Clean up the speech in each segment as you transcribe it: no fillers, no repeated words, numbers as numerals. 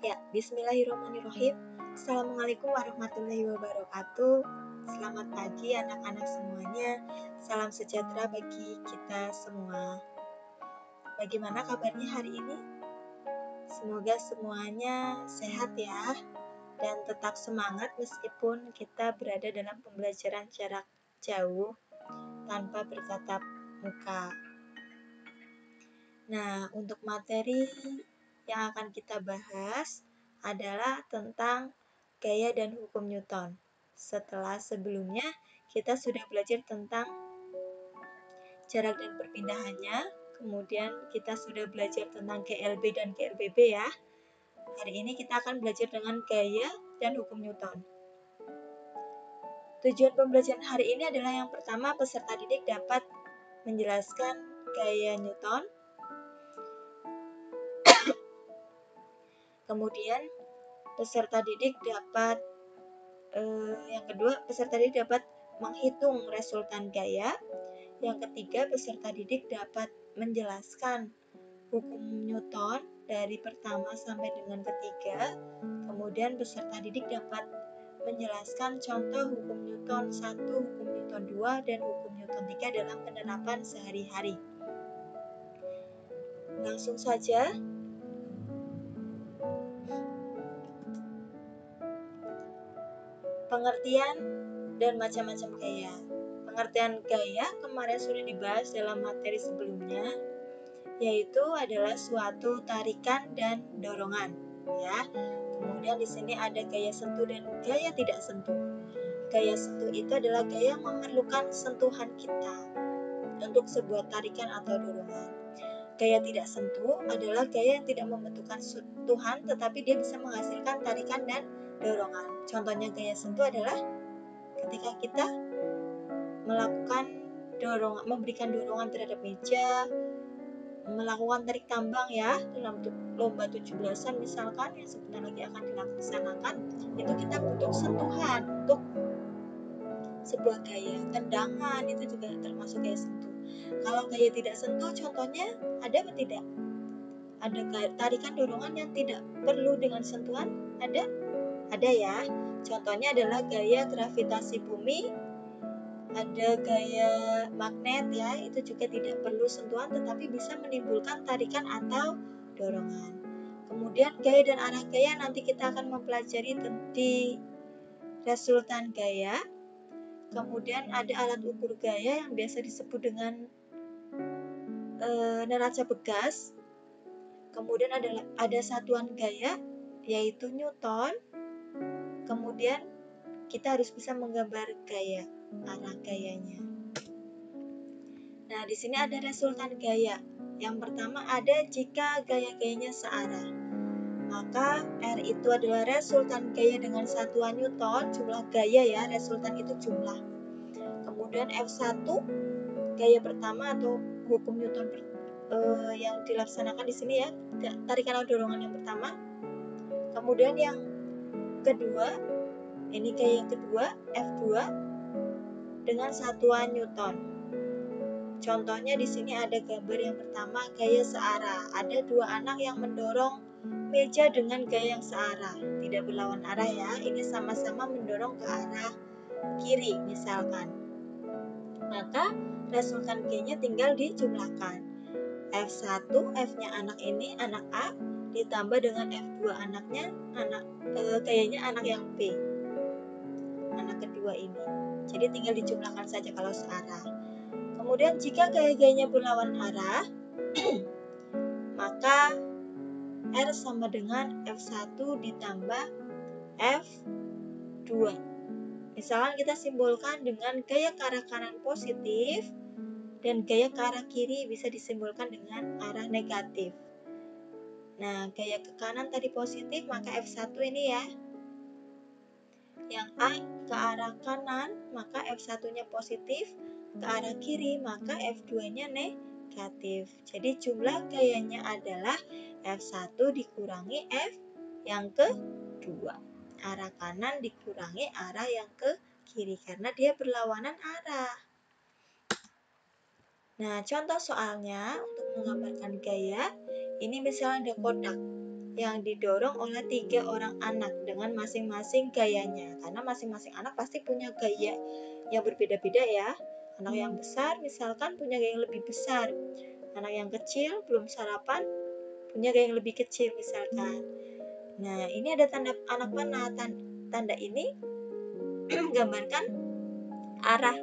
Ya, bismillahirrahmanirrahim. Assalamualaikum warahmatullahi wabarakatuh. Selamat pagi anak-anak semuanya. Salam sejahtera bagi kita semua. Bagaimana kabarnya hari ini? Semoga semuanya sehat ya, dan tetap semangat meskipun kita berada dalam pembelajaran jarak jauh tanpa bertatap muka. Nah, untuk materi yang akan kita bahas adalah tentang gaya dan hukum Newton. Setelah sebelumnya kita sudah belajar tentang jarak dan perpindahannya, kemudian kita sudah belajar tentang GLB dan GLBB ya. Hari ini kita akan belajar dengan gaya dan hukum Newton. Tujuan pembelajaran hari ini adalah yang pertama, peserta didik dapat menjelaskan gaya Newton. Kemudian peserta didik dapat menghitung resultan gaya. Yang ketiga, peserta didik dapat menjelaskan hukum Newton dari pertama sampai dengan ketiga. Kemudian peserta didik dapat menjelaskan contoh hukum Newton 1, hukum Newton 2, dan hukum Newton 3 dalam penerapan sehari-hari. Langsung saja. Pengertian dan macam-macam gaya. Pengertian gaya kemarin sudah dibahas dalam materi sebelumnya, yaitu adalah suatu tarikan dan dorongan, ya. Kemudian di sini ada gaya sentuh dan gaya tidak sentuh. Gaya sentuh itu adalah gaya yang memerlukan sentuhan kita untuk sebuah tarikan atau dorongan. Gaya tidak sentuh adalah gaya yang tidak membutuhkan sentuhan, tetapi dia bisa menghasilkan tarikan dan dorongan. Contohnya gaya sentuh adalah ketika kita memberikan dorongan terhadap meja, melakukan tarik tambang ya dalam lomba 17-an misalkan yang sebentar lagi akan dilaksanakan, itu kita butuh sentuhan untuk sebuah gaya. Tendangan itu juga termasuk gaya sentuh. Kalau gaya tidak sentuh contohnya ada atau tidak? Ada tarikan dorongan yang tidak perlu dengan sentuhan? Ada ya. Contohnya adalah gaya gravitasi bumi, ada gaya magnet ya, itu juga tidak perlu sentuhan tetapi bisa menimbulkan tarikan atau dorongan. Kemudian gaya dan arah gaya nanti kita akan mempelajari di resultan gaya. Kemudian ada alat ukur gaya yang biasa disebut dengan neraca begas. Kemudian ada satuan gaya yaitu Newton. Kemudian kita harus bisa menggambar gaya, arah gayanya. Nah, di sini ada resultan gaya. Yang pertama ada jika gaya-gayanya searah. Maka R itu adalah resultan gaya dengan satuan Newton, jumlah gaya ya, resultan itu jumlah. Kemudian F1 gaya pertama atau hukum Newton yang dilaksanakan di sini ya, tarikan atau dorongan yang pertama. Kemudian yang kedua, ini gaya yang kedua, F2 dengan satuan Newton. Contohnya di sini ada gambar yang pertama, gaya searah. Ada dua anak yang mendorong meja dengan gaya yang searah, tidak berlawan arah ya. Ini sama-sama mendorong ke arah kiri misalkan. Maka resultan G-nya tinggal dijumlahkan. F1, F-nya anak ini, anak A, ditambah dengan F2 anaknya, gayanya anak yang B, anak kedua ini. Jadi tinggal dijumlahkan saja kalau searah. Kemudian jika gaya-gayanya berlawan arah, maka R sama dengan F1 ditambah F2. Misalkan kita simbolkan dengan gaya ke arah kanan positif dan gaya ke arah kiri bisa disimbolkan dengan arah negatif. Nah, gaya ke kanan tadi positif, maka F1 ini ya. Yang A ke arah kanan, maka F1-nya positif, ke arah kiri, maka F2-nya negatif. Jadi jumlah gayanya adalah F1 dikurangi F yang kedua. Arah kanan dikurangi arah yang ke kiri karena dia berlawanan arah. Nah, contoh soalnya untuk menggambarkan gaya, ini misalnya ada kotak. yang didorong oleh 3 orang anak dengan masing-masing gayanya. Karena masing-masing anak pasti punya gaya yang berbeda-beda ya. Anak yang besar misalkan punya gaya yang lebih besar. Anak yang kecil belum sarapan punya gaya yang lebih kecil misalkan. Nah, ini ada tanda anak panah. Tanda ini menggambarkan arah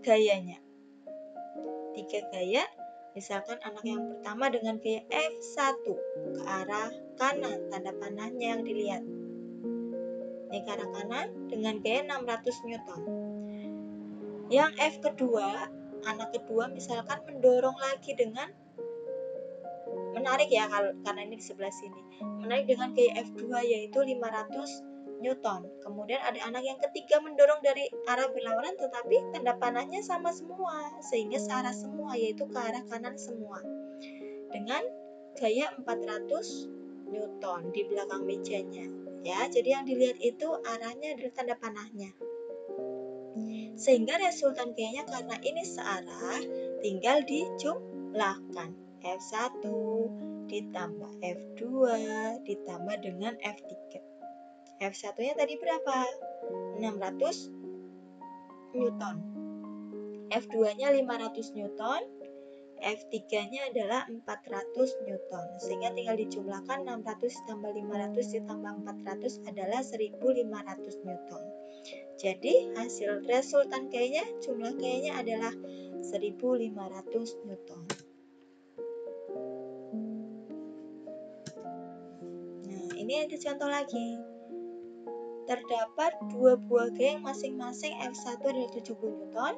gayanya. 3 gaya. Misalkan anak yang pertama dengan gaya F1 ke arah kanan, tanda panahnya yang dilihat. Ini ke arah kanan dengan gaya 600 Newton. Yang F kedua, anak kedua misalkan mendorong lagi dengan menarik ya, karena ini di sebelah sini. Menarik dengan gaya F2 yaitu 500 Newton. Kemudian ada anak yang ketiga mendorong dari arah berlawanan tetapi tanda panahnya sama semua, sehingga searah semua yaitu ke arah kanan semua. Dengan gaya 400 Newton di belakang mejanya. Ya, jadi yang dilihat itu arahnya dari tanda panahnya. Sehingga resultan gayanya karena ini searah tinggal dijumlahkan. F1 ditambah F2 ditambah dengan F3. F1-nya tadi berapa? 600 Newton. F2-nya 500 Newton. F3-nya adalah 400 Newton. Sehingga tinggal dijumlahkan 600 ditambah 500 ditambah 400 adalah 1500 Newton. Jadi hasil resultan gayanya, jumlah gayanya adalah 1500 Newton. Nah, ini ada contoh lagi. Terdapat 2 buah gaya yang masing-masing F1 adalah 70 Newton,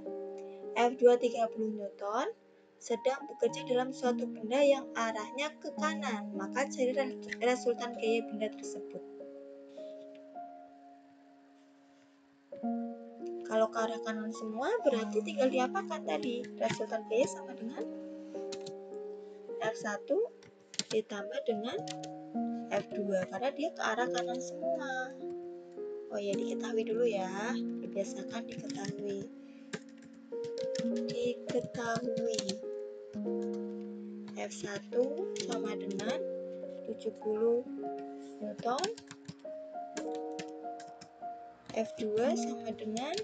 F2 30 Newton, sedang bekerja dalam suatu benda yang arahnya ke kanan, maka cari resultan gaya benda tersebut. Kalau ke arah kanan semua berarti tinggal diapakan tadi? Resultan gaya sama dengan F1 ditambah dengan F2 karena dia ke arah kanan semua. Oh ya, diketahui dulu ya, dibiasakan diketahui. F1 sama dengan 70 Newton, F2 sama dengan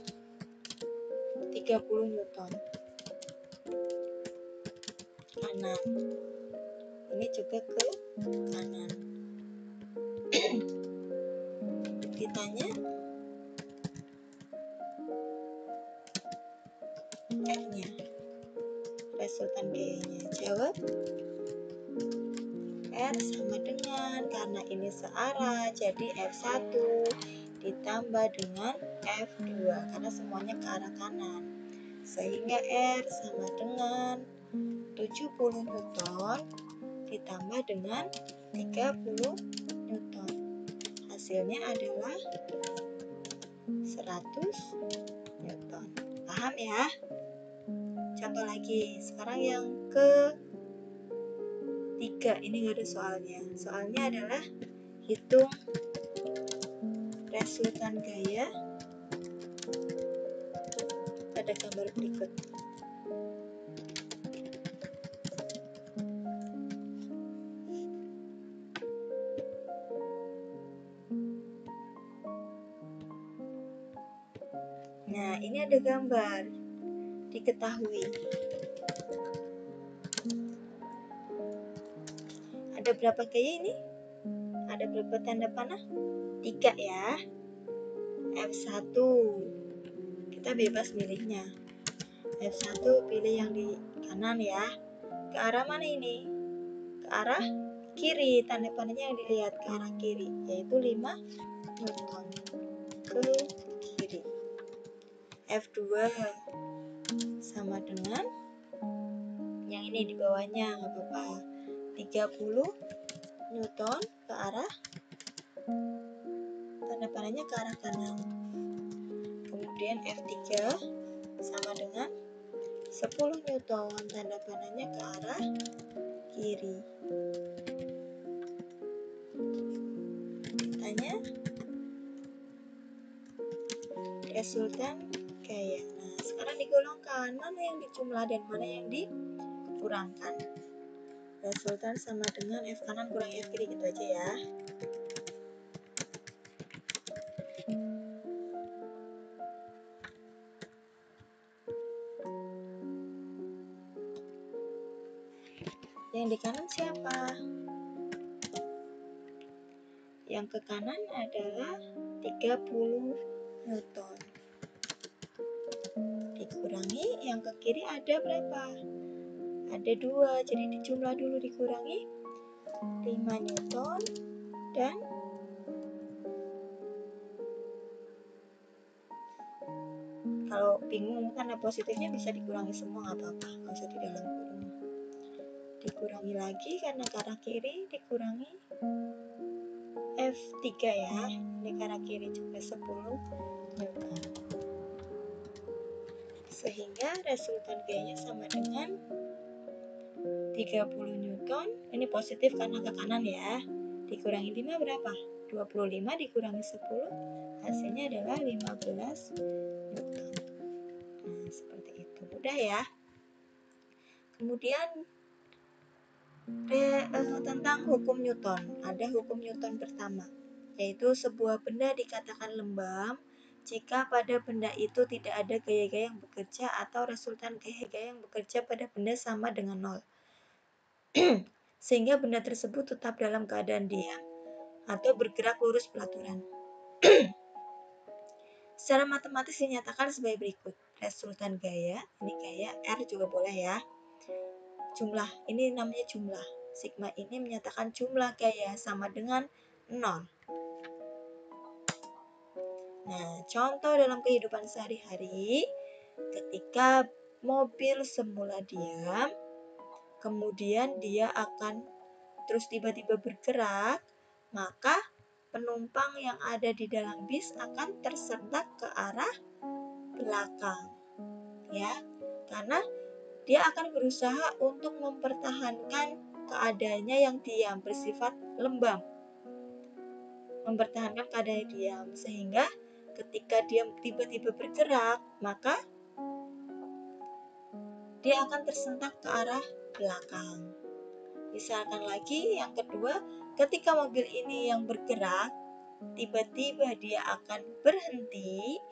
30 Newton. Kanan. Ini juga ke kanan. Ditanya F-nya, resultan gayanya. Jawab R sama dengan, karena ini searah jadi F1 ditambah dengan F2 karena semuanya ke arah kanan, sehingga R sama dengan 70 Newton ditambah dengan 30 Newton. Hasilnya adalah 100 Newton. Paham ya? Contoh lagi. Sekarang yang ketiga, ini gak ada soalnya. Soalnya adalah hitung resultan gaya pada gambar berikut. Nah, ini ada gambar. Diketahui. Ada berapa gaya ini? Ada berapa tanda panah? 3 ya. F1. Kita bebas milihnya. F1 pilih yang di kanan ya. Ke arah mana ini? Ke arah kiri. Tanda panahnya yang dilihat ke arah kiri, yaitu 5 Newton. Ke kiri. F2 sama dengan yang ini di bawahnya, nggak apa-apa. 30 Newton ke arah, tanda panahnya ke arah kanan. Kemudian F3 sama dengan 10 Newton, tanda panahnya ke arah kiri. Tanya resultan gaya. Nah, sekarang digolongkan mana yang dijumlah dan mana yang dikurangkan. resultan sama dengan F kanan kurang F kiri, gitu aja ya. Yang di kanan siapa? Yang ke kanan adalah 30 Newton. Dikurangi, yang ke kiri ada berapa? Ada 2, jadi dijumlah dulu, dikurangi 5 Newton dan kalau bingung karena positifnya bisa dikurangi semua, nggak apa-apa, nggak usah di dalam kurung. Dikurangi lagi karena ke arah kiri, dikurangi F3 ya, ini ke arah kiri juga 10 Newton. Sehingga resultan gayanya sama dengan 30 Newton, ini positif karena ke kanan ya, dikurangi 5 berapa? 25 dikurangi 10, hasilnya adalah 15 Newton. Nah, seperti itu, mudah ya. Kemudian tentang hukum Newton, ada hukum Newton pertama, yaitu sebuah benda dikatakan lembab jika pada benda itu tidak ada gaya-gaya yang bekerja atau resultan gaya-gaya yang bekerja pada benda sama dengan 0. Sehingga benda tersebut tetap dalam keadaan diam atau bergerak lurus pelaturan. Secara matematis dinyatakan sebagai berikut. Resultan gaya, ini gaya R juga boleh ya. Jumlah, ini namanya jumlah. Sigma ini menyatakan jumlah gaya sama dengan 0. Nah, contoh dalam kehidupan sehari-hari, ketika mobil semula diam, kemudian dia akan terus tiba-tiba bergerak, maka penumpang yang ada di dalam bis akan tersentak ke arah belakang. Ya, karena dia akan berusaha untuk mempertahankan keadaannya yang diam, bersifat lembab. Mempertahankan keadaan diam, sehingga ketika dia tiba-tiba bergerak, maka dia akan tersentak ke arah belakang. Misalkan lagi yang kedua, ketika mobil ini yang bergerak, tiba-tiba dia akan berhenti,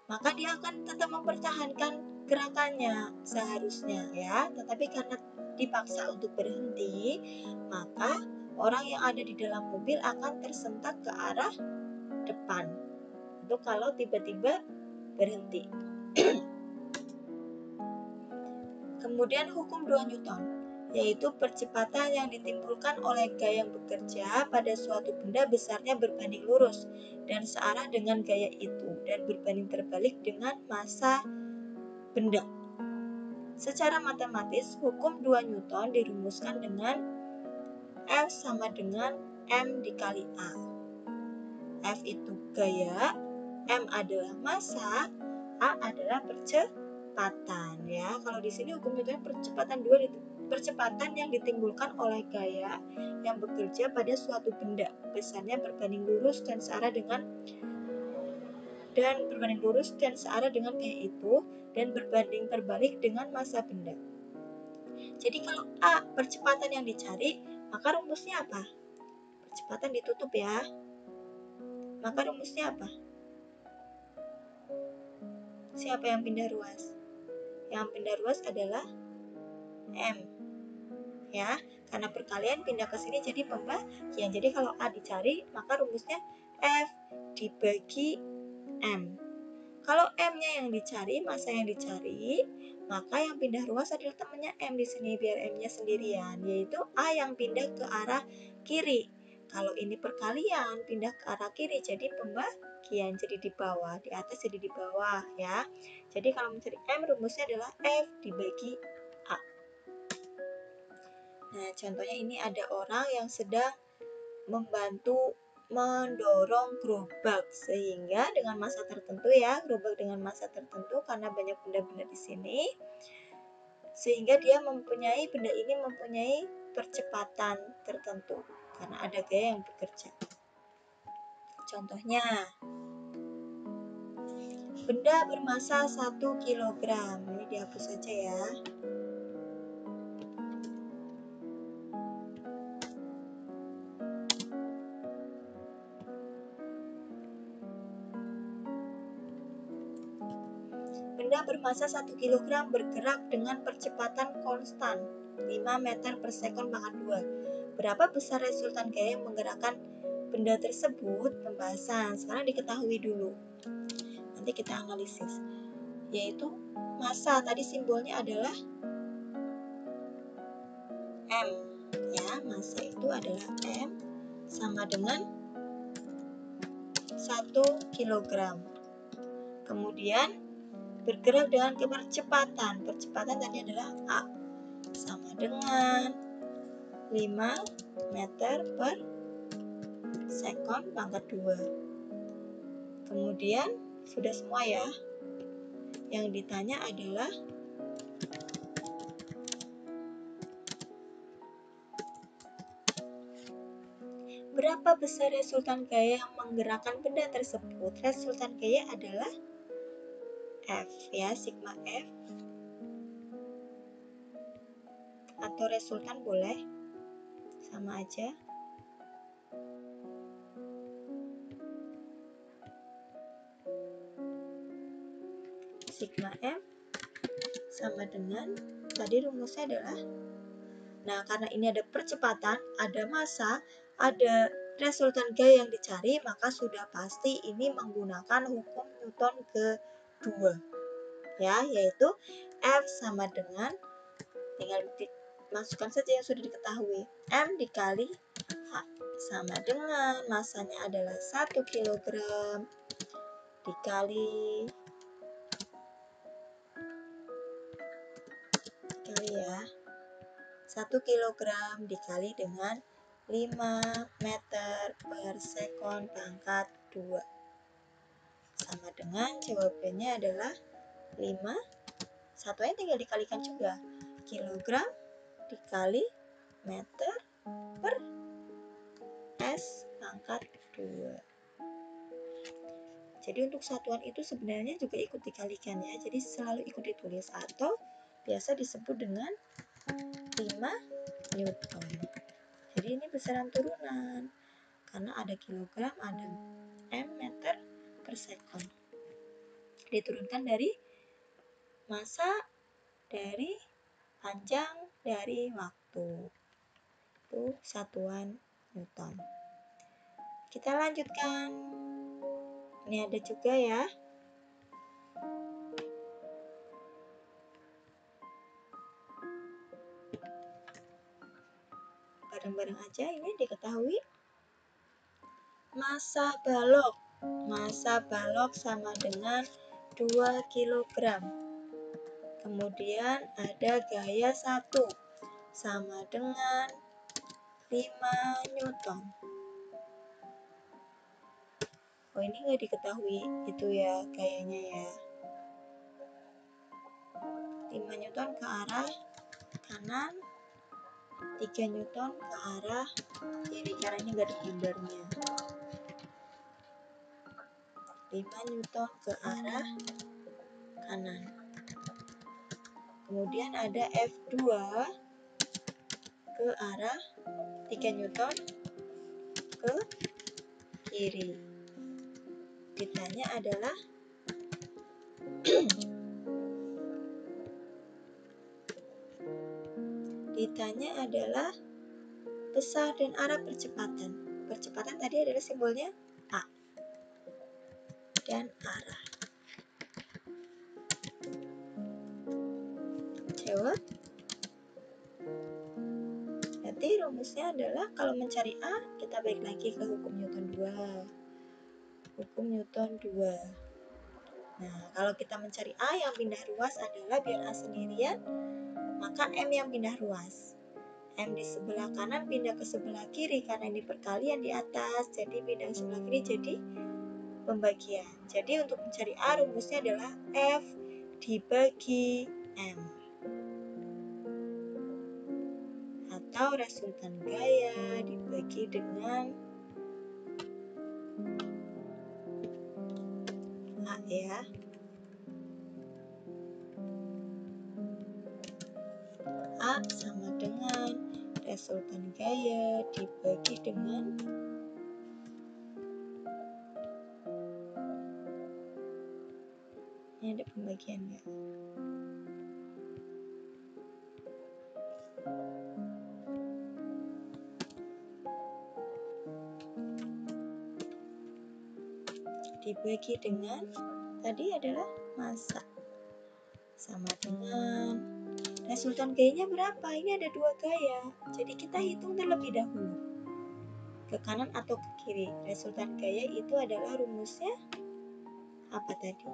maka dia akan tetap mempertahankan gerakannya seharusnya ya, tetapi karena dipaksa untuk berhenti, maka orang yang ada di dalam mobil akan tersentak ke arah depan. Itu kalau tiba-tiba berhenti. Kemudian hukum 2 Newton, yaitu percepatan yang ditimbulkan oleh gaya yang bekerja pada suatu benda besarnya berbanding lurus dan searah dengan gaya itu dan berbanding terbalik dengan massa benda. Secara matematis, hukum 2 Newton dirumuskan dengan F sama dengan M dikali A. F itu gaya, M adalah massa, A adalah percepatan ya. Kalau di sini hukum Newton percepatan yang ditimbulkan oleh gaya yang bekerja pada suatu benda besarnya berbanding lurus dan searah dengan gaya itu dan berbanding terbalik dengan massa benda. Jadi kalau A percepatan yang dicari, maka rumusnya apa? Percepatan ditutup ya. Maka rumusnya apa? Siapa yang pindah ruas? Yang pindah ruas adalah M. Ya, karena perkalian pindah ke sini jadi pembagian. Jadi kalau A dicari, maka rumusnya F dibagi M. Kalau M-nya yang dicari, massa yang dicari, maka yang pindah ruas adalah temannya M di sini biar M-nya sendirian, yaitu A yang pindah ke arah kiri. Kalau ini perkalian pindah ke arah kiri jadi pembagian, jadi di bawah, di atas jadi di bawah ya. Jadi kalau mencari M rumusnya adalah F dibagi A. Nah, contohnya ini ada orang yang sedang membantu mendorong gerobak sehingga dengan massa tertentu ya, gerobak dengan massa tertentu karena banyak benda-benda di sini, sehingga benda ini mempunyai percepatan tertentu karena ada gaya yang bekerja. Contohnya, benda bermassa 1 kg, ini dihapus saja ya. benda bermasa 1 kg bergerak dengan percepatan konstan 5 meter per sekon pangkat 2. Berapa besar resultan gaya yang menggerakkan benda tersebut? Pembahasan. Sekarang diketahui dulu. Nanti kita analisis. Yaitu massa, tadi simbolnya adalah M. Ya, massa itu adalah M sama dengan 1 kg. Kemudian bergerak dengan kepercepatan. Percepatan tadi adalah A sama dengan 5 meter per sekon pangkat 2. Kemudian sudah semua ya. Yang ditanya adalah berapa besar resultan gaya yang menggerakkan benda tersebut? Resultan gaya adalah F ya, sigma F atau resultan boleh, sama aja. Sigma M sama dengan, tadi rumusnya adalah, nah karena ini ada percepatan, ada massa, ada resultan gaya yang dicari, maka sudah pasti ini menggunakan hukum Newton kedua ya, yaitu F sama dengan, tinggal dimasukkan saja yang sudah diketahui, M dikali H sama dengan massanya adalah 1 kg dikali ya 1 kg dikali dengan 5 meter per sekon pangkat 2 sama dengan jawabannya adalah 5, satunya tinggal dikalikan juga, kilogram dikali meter per S pangkat 2. Jadi untuk satuan itu sebenarnya juga ikut dikalikan ya, jadi selalu ikut ditulis atau biasa disebut dengan 5 Newton. Jadi ini besaran turunan karena ada kilogram, ada M meter per sekon. Diturunkan dari massa, dari panjang, dari waktu. Itu satuan Newton. Kita lanjutkan. Ini ada juga ya. Bareng-bareng aja ini diketahui. Massa balok. Massa balok sama dengan 2 kg. Kemudian ada gaya 1 sama dengan 5 Newton. Oh ini nggak diketahui itu ya gayanya ya. 5 Newton ke arah kanan, 3 Newton ke arah kiri karena ini nggak ada bundarnya. 5 Newton ke arah kanan. Kemudian ada F2 ke arah 3 Newton ke kiri. Ditanya adalah besar dan arah percepatan. Percepatan tadi adalah simbolnya A dan arah. Jawab. Berarti rumusnya adalah kalau mencari A, kita balik lagi ke hukum Newton 2. Hukum Newton 2. Nah, kalau kita mencari A yang pindah ruas adalah biar A sendirian, maka M yang pindah ruas. M di sebelah kanan pindah ke sebelah kiri karena ini perkalian di atas, jadi pindah ke sebelah kiri jadi pembagian. Jadi untuk mencari A rumusnya adalah F dibagi M. Atau resultan gaya dibagi dengan A ya. A sama dengan resultan gaya dibagi dengan ini Ini ada pembagiannya. Dibagi dengan tadi adalah massa, sama dengan resultan gayanya berapa? Ini ada 2 gaya, jadi kita hitung terlebih dahulu ke kanan atau ke kiri. Resultan gaya itu adalah rumusnya apa tadi?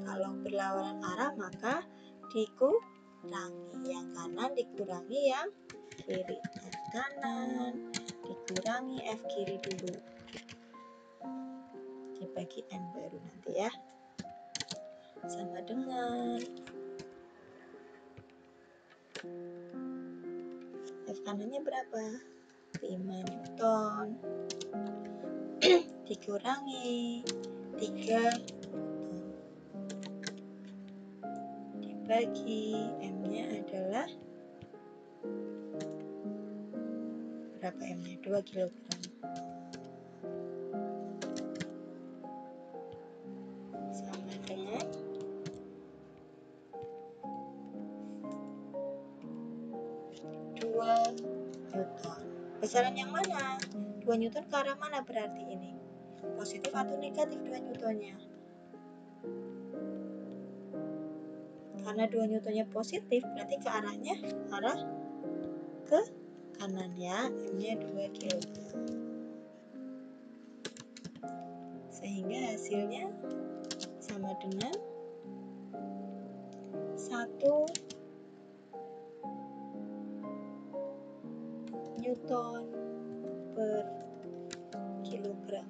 Kalau berlawanan arah maka dikurangi yang kanan dikurangi yang kiri. F kanan dikurangi F kiri dulu, dibagi N baru nanti ya, sama dengan F kanannya berapa? 5 Newton dikurangi 3 Newton dibagi M-nya adalah berapa M-nya? 2 kg. Sama dengan 2 Newton. Besaran yang mana? 2 Newton ke arah mana berarti ini? Positif atau negatif 2 Newtonnya? Karena 2 Newtonnya positif, berarti ke arahnya arah ke kanan ya. M-nya 2 kg. Sehingga hasilnya sama dengan 1 Newton per kilogram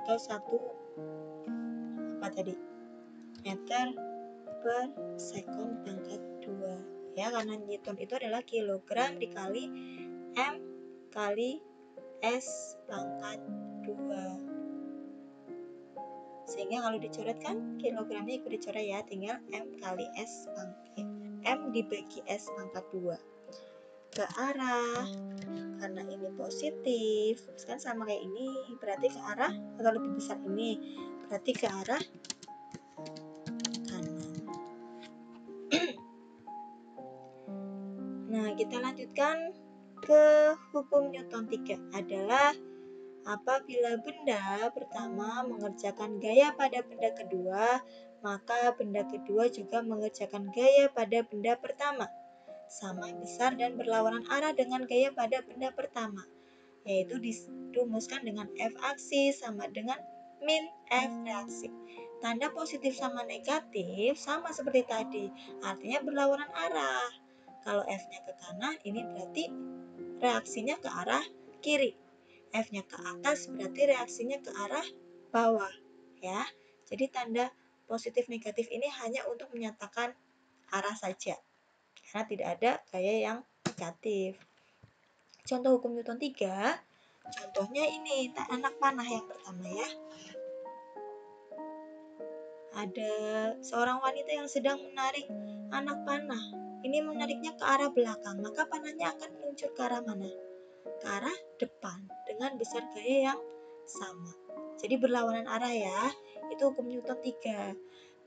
atau 1 apa tadi? Meter per sekon pangkat 2 ya, karena Newton itu adalah kilogram dikali M kali S pangkat 2, sehingga kalau dicoret kan kilogramnya ikut dicoret ya, tinggal M kali S pangkat M dibagi S pangkat 2 ke arah, karena ini positif kan sama kayak ini, berarti ke arah atau lebih besar ini, berarti ke arah kanan. Nah, kita lanjutkan ke hukum Newton 3 adalah apabila benda pertama mengerjakan gaya pada benda kedua, maka benda kedua juga mengerjakan gaya pada benda pertama, sama besar dan berlawanan arah dengan gaya pada benda pertama, yaitu dirumuskan dengan F aksi sama dengan min F reaksi. Tanda positif sama negatif sama seperti tadi, artinya berlawanan arah. Kalau F-nya ke kanan, ini berarti reaksinya ke arah kiri. F-nya ke atas berarti reaksinya ke arah bawah ya. Jadi tanda positif negatif ini hanya untuk menyatakan arah saja, karena tidak ada gaya yang negatif. Contoh hukum Newton 3, contohnya ini anak panah yang pertama ya. Ada seorang wanita yang sedang menarik anak panah. Ini menariknya ke arah belakang, maka panahnya akan meluncur ke arah mana? Ke arah depan dengan besar gaya yang sama. Jadi berlawanan arah ya. Itu hukum Newton 3.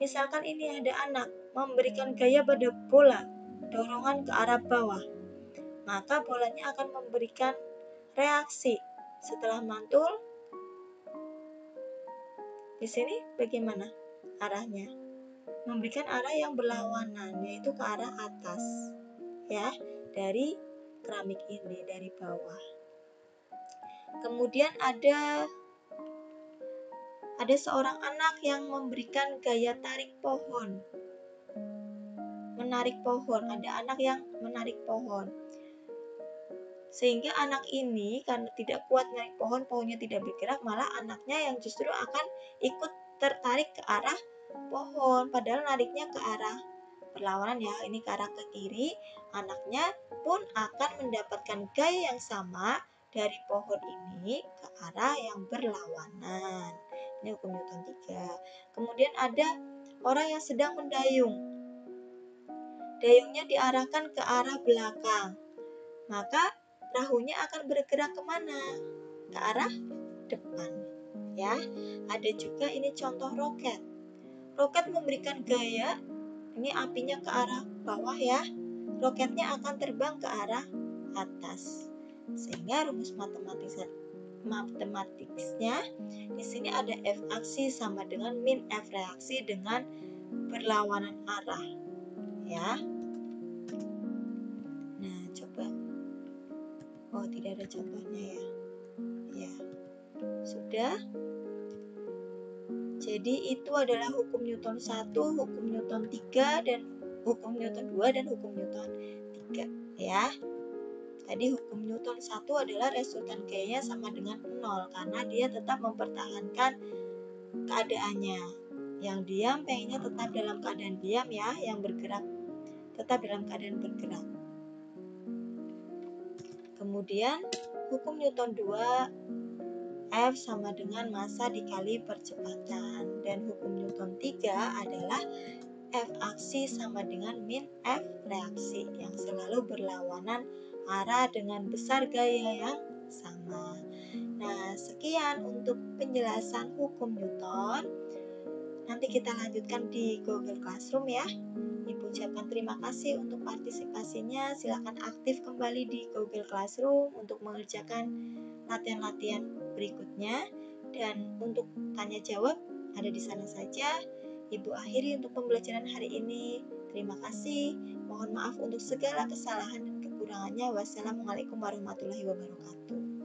Misalkan ini ada anak memberikan gaya pada bola, dorongan ke arah bawah, maka bolanya akan memberikan reaksi setelah mantul. Di sini bagaimana arahnya? Memberikan arah yang berlawanan, yaitu ke arah atas ya, dari keramik ini dari bawah. Kemudian ada seorang anak yang memberikan gaya tarik pohon, menarik pohon. Ada anak yang menarik pohon, sehingga anak ini karena tidak kuat menarik pohon, pohonnya tidak bergerak, malah anaknya yang justru akan ikut tertarik ke arah pohon, padahal nariknya ke arah berlawanan ya, ini ke arah ke kiri. Anaknya pun akan mendapatkan gaya yang sama dari pohon ini ke arah yang berlawanan. Ini hukum Newton 3. Kemudian ada orang yang sedang mendayung, dayungnya diarahkan ke arah belakang, maka perahunya akan bergerak kemana? Ke arah depan ya. Ada juga ini contoh roket. Roket memberikan gaya, ini apinya ke arah bawah ya. Roketnya akan terbang ke arah atas. Sehingga rumus matematiknya di sini ada F aksi sama dengan min F reaksi dengan berlawanan arah, ya. Nah, coba. Oh, tidak ada contohnya ya. Ya, sudah. Jadi itu adalah hukum Newton 1, hukum Newton 3, dan hukum Newton 2 dan hukum Newton 3, ya. Tadi hukum Newton 1 adalah resultan gayanya sama dengan 0 karena dia tetap mempertahankan keadaannya. Yang diam pengennya tetap dalam keadaan diam ya, yang bergerak tetap dalam keadaan bergerak. Kemudian hukum Newton 2, F sama dengan massa dikali percepatan, dan hukum Newton 3 adalah F aksi sama dengan min F reaksi yang selalu berlawanan arah dengan besar gaya yang sama. Nah, sekian untuk penjelasan hukum Newton. Nanti kita lanjutkan di Google Classroom ya. Ibu ucapkan terima kasih untuk partisipasinya. Silakan aktif kembali di Google Classroom untuk mengerjakan latihan-latihan berikutnya. Dan untuk tanya jawab ada di sana saja. Ibu akhiri untuk pembelajaran hari ini. Terima kasih. Mohon maaf untuk segala kesalahan dan kekurangannya. Wassalamualaikum warahmatullahi wabarakatuh.